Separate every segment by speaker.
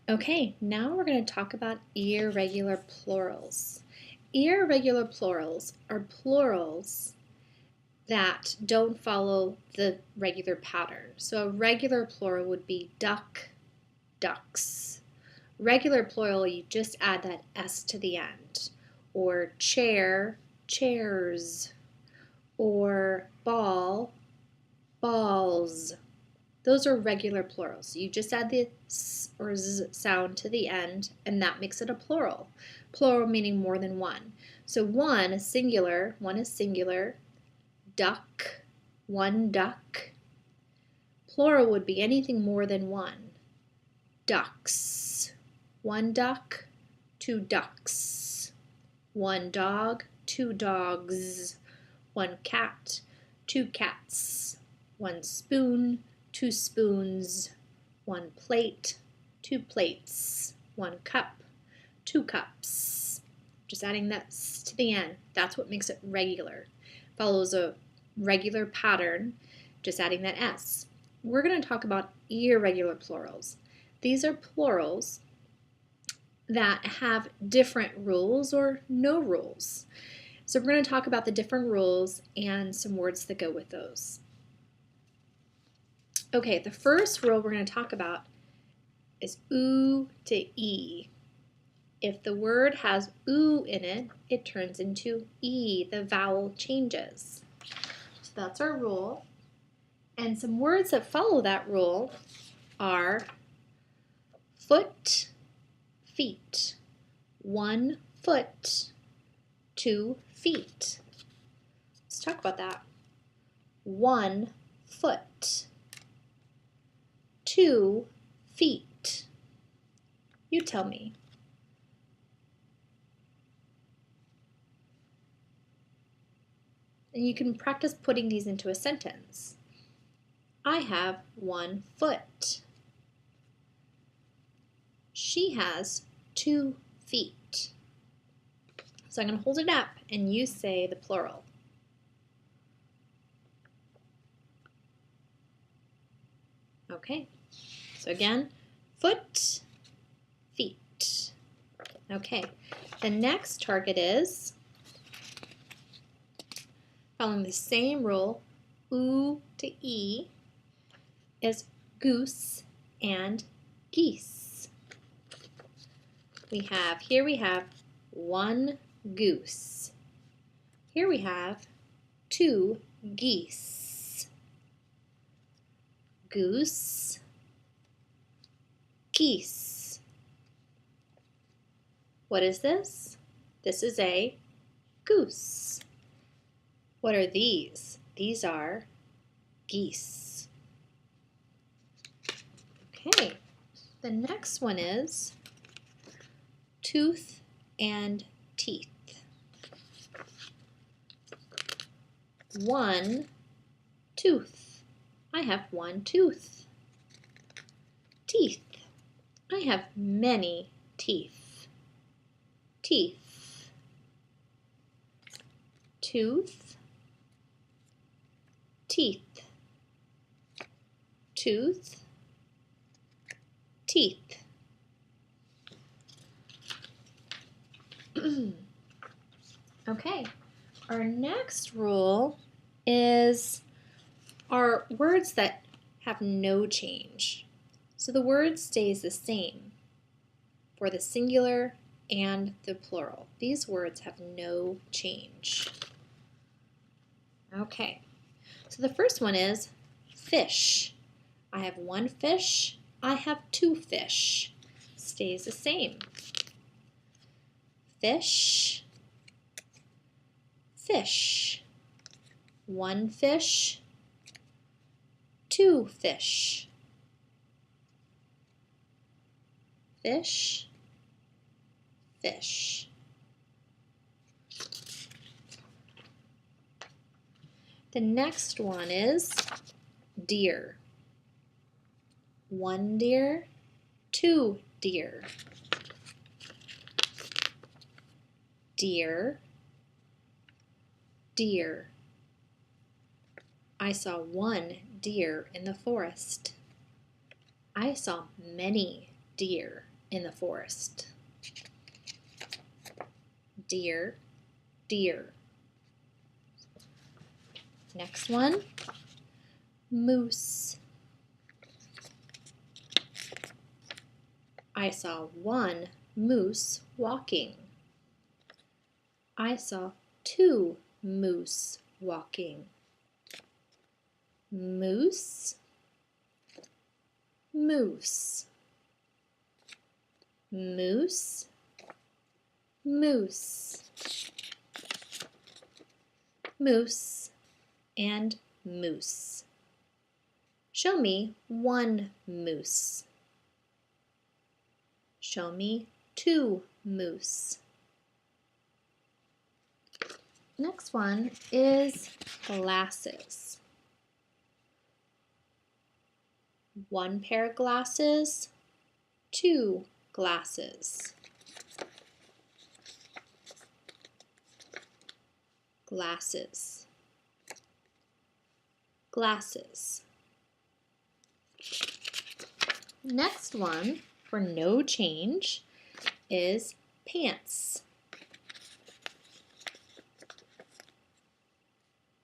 Speaker 1: Okay, now we're going to talk about irregular plurals. Irregular plurals are plurals that don't follow the regular pattern. So a regular plural would be duck, ducks. Regular plural, you just add that S to the end. Or chair, chairs. Or ball, balls. Those are regular plurals. You just add the S or Z sound to the end, and that makes it a plural. Plural meaning more than one. So one is singular, duck, one duck. Plural would be anything more than one. Ducks, one duck, two ducks. One dog, two dogs. One cat, two cats. One spoon, two spoons. One plate, two plates. One cup, two cups. Just adding that S to the end. That's what makes it regular. Follows a regular pattern, just adding that S. We're going to talk about irregular plurals. These are plurals that have different rules or no rules. So we're going to talk about the different rules and some words that go with those. Okay, the first rule we're going to talk about is oo to e. If the word has oo in it, it turns into e. The vowel changes. So that's our rule. And some words that follow that rule are foot, feet. 1 foot, 2 feet. Let's talk about that. 1 foot, 2 feet. You tell me. And you can practice putting these into a sentence. I have 1 foot. She has 2 feet. So I'm going to hold it up and you say the plural. Okay, so again, foot, feet. Okay, the next target is, following the same rule, oo to e, is goose and geese. Here we have 1 goose. Here we have 2 geese. Goose, geese. What is this? This is a goose. What are these? These are geese. Okay, the next one is tooth and teeth. 1 tooth. I have 1 tooth. Teeth. I have many teeth. Teeth. Tooth. Teeth. Tooth. Teeth. Okay, our next rule is are words that have no change. So the word stays the same for the singular and the plural. These words have no change. Okay, so the first one is fish. I have 1 fish. I have 2 fish. Stays the same. Fish, fish. 1 fish, 2 fish. Fish, fish. The next one is deer. 1 deer, 2 deer. Deer, deer. I saw 1 deer in the forest. I saw many deer in the forest. Deer, deer. Next one, moose. I saw one moose walking. I saw two moose walking. Moose, moose. Moose, moose. Moose and moose. Show me one moose. Show me two moose. Next one is glasses. One pair of glasses, two glasses. Glasses, glasses. Next one, for no change, is pants.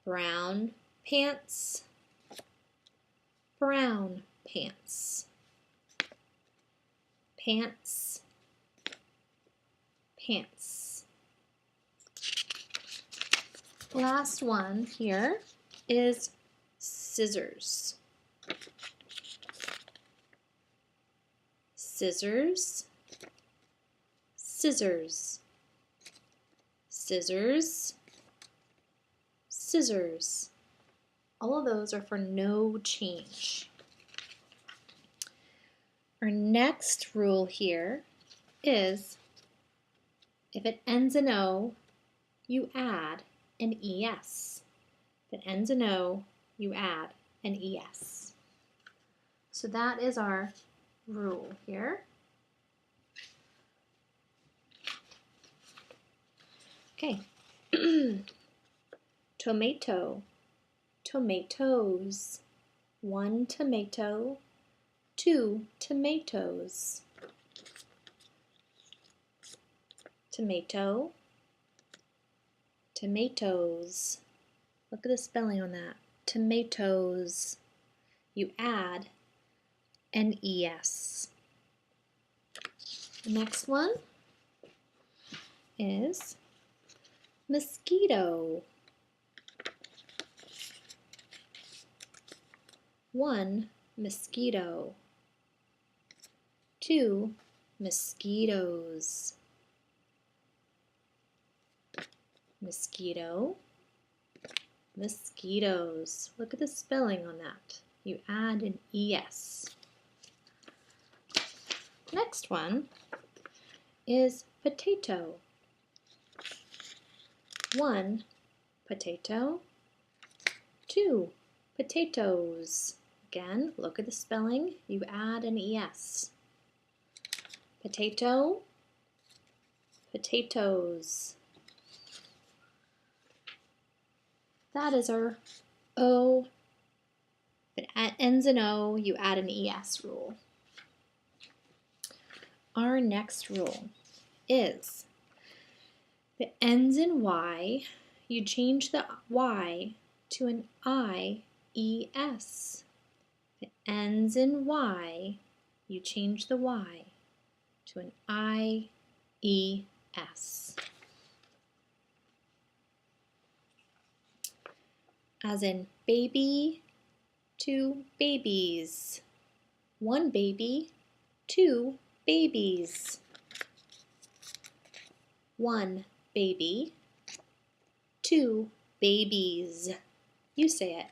Speaker 1: Brown pants, brown pants. Pants, pants. Last one here is scissors. Scissors, scissors. Scissors, scissors. All of those are for no change. Our next rule here is if it ends in O, you add an ES. If it ends in O, you add an ES. So that is our rule here. Okay. Tomato, tomatoes. One tomato, two tomatoes. Tomato, tomatoes. Look at the spelling on that. Tomatoes. You add an ES. The next one is mosquito. One mosquito, two mosquitoes. Mosquito, mosquitoes. Look at the spelling on that. You add an ES. Next one is potato. One potato, two potatoes. Again, look at the spelling. You add an ES. Potato, potatoes. That is our O. If it ends in O, you add an ES rule. Our next rule is if it ends in Y, you change the Y to an IES. If it ends in Y, you change the Y to an IES. As in baby, two babies. One baby, two babies. One baby, two babies. You say it.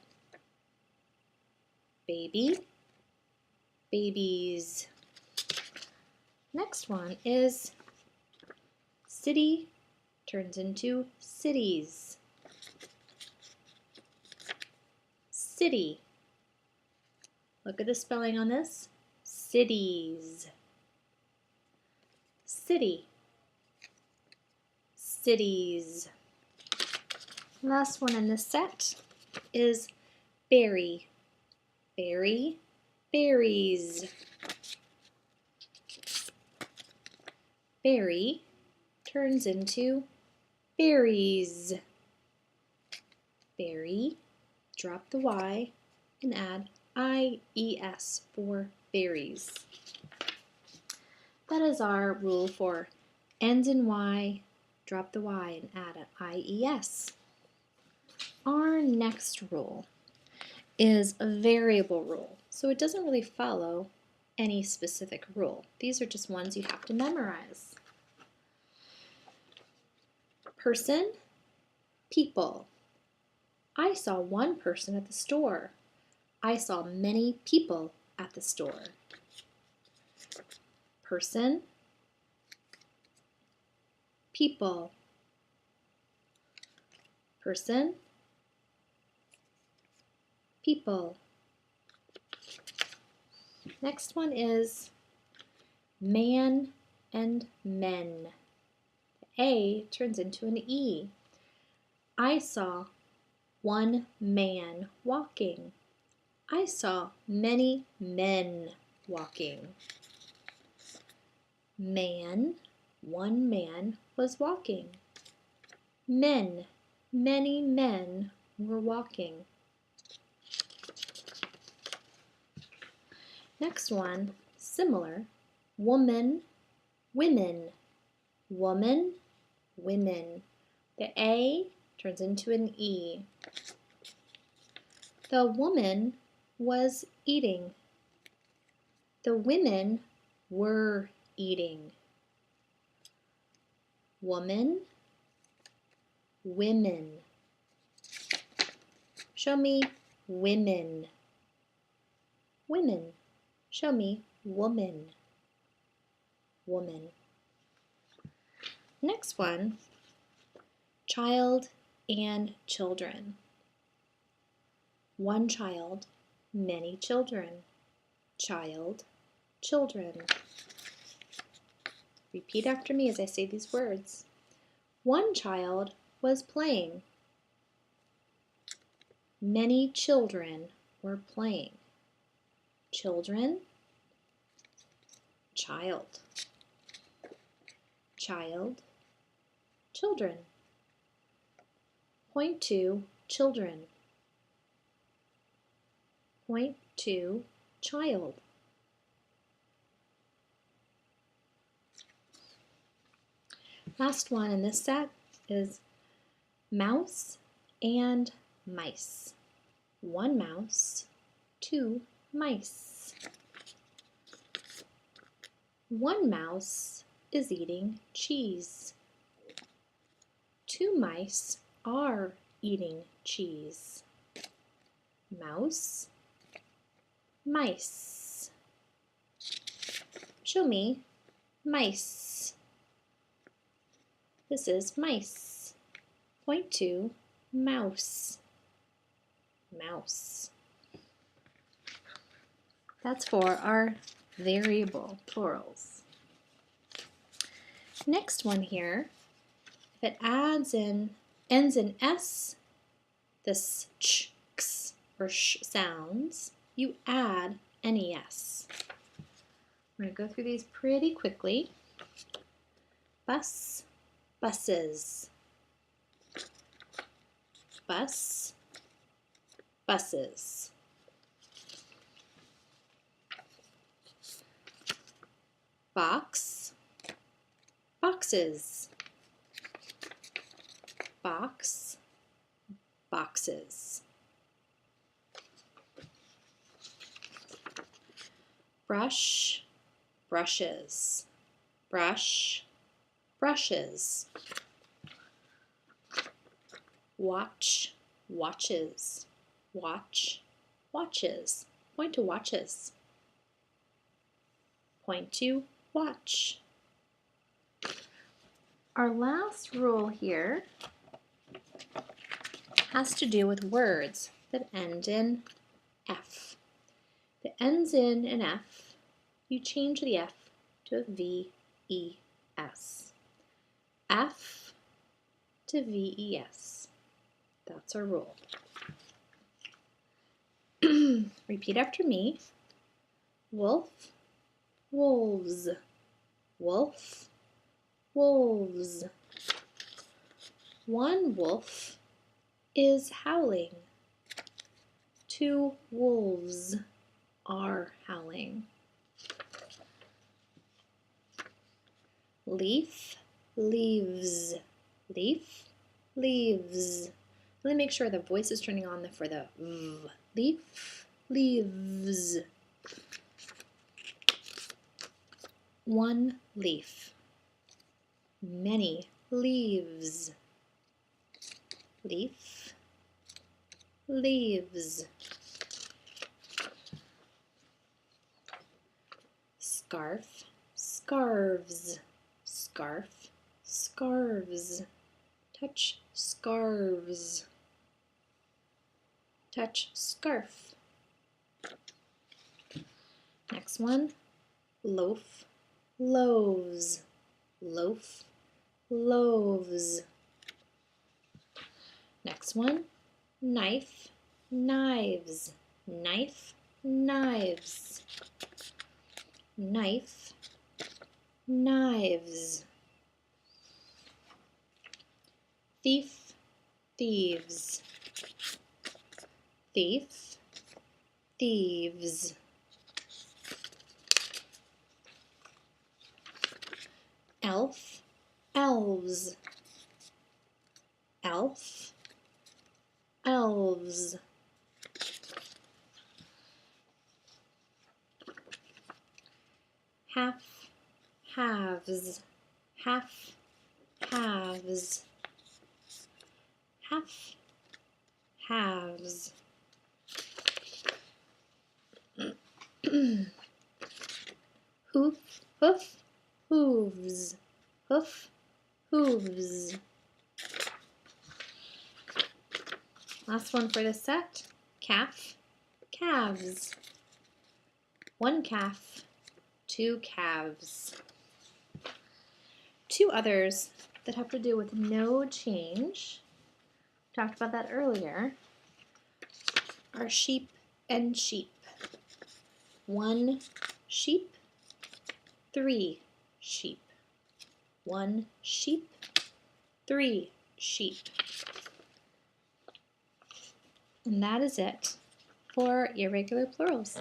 Speaker 1: Baby, babies. Next one is city turns into cities. City. Look at the spelling on this. Cities. City. Cities. Last one in this set is berry. Berry, berries. berry turns into berries. Berry, drop the Y and add IES for berries. That is our rule for ends in Y, drop the Y and add an IES. Our next rule is a variable rule, so it doesn't really follow any specific rule. These are just ones you have to memorize. Person, people. I saw one person at the store. I saw many people at the store. Person, people. Person, people. Next one is man and men. The A turns into an E. I saw one man walking. I saw many men walking. Man, one man was walking. Men, many men were walking. Next one, similar, woman, women. Woman, women. The A turns into an E. The woman was eating. The women were eating. Woman, women. Show me women. Women. Show me woman. Woman. Next one, child and children. One child, many children. Child, children. Repeat after me as I say these words. One child was playing. Many children were playing. Children, child. Child, children. Point to children. Point to child. Last one in this set is mouse and mice. One mouse, two mice. One mouse is eating cheese. Two mice are eating cheese. Mouse, mice. Show me mice. This is mice. Point to mouse. Mouse. That's for our variable plurals. Next one here, if it ends in S, this ch, x, or sh sounds, you add NES. I'm going to go through these pretty quickly. Bus, buses. Bus, buses. Box, boxes. Box, boxes. Brush, brushes. Brush, brushes. Watch, watches. Watch, watches. Point to watches. Point to watch. Our last rule here has to do with words that end in F. If it ends in an F, you change the F to a V-E-S. F to V-E-S. That's our rule. Repeat after me. Wolf, wolves. Wolf, wolves. One wolf is howling. Two wolves are howling. Leaf, leaves. Leaf, leaves. Let me make sure the voice is turning on for the v. Leaf, leaves. One leaf. Many leaves. Leaf, leaves. Scarf, scarves. Scarf, scarves. Touch scarves. Touch scarf. Next one, loaf, loaves. Loaf, loaves. Next one, knife, knives. Knife, knives. Knife, knives. Thief, thieves. Thief, thieves. Elf, elves. Elf, elves. Half, halves. Half, halves. Half, halves. Hoof, hoof, hooves. Hoof, hooves. Last one for the set. Calf, calves. One calf, two calves. Two others that have to do with no change, talked about that earlier, are sheep and sheep. One sheep, three sheep. One sheep, three sheep. And that is it for irregular plurals.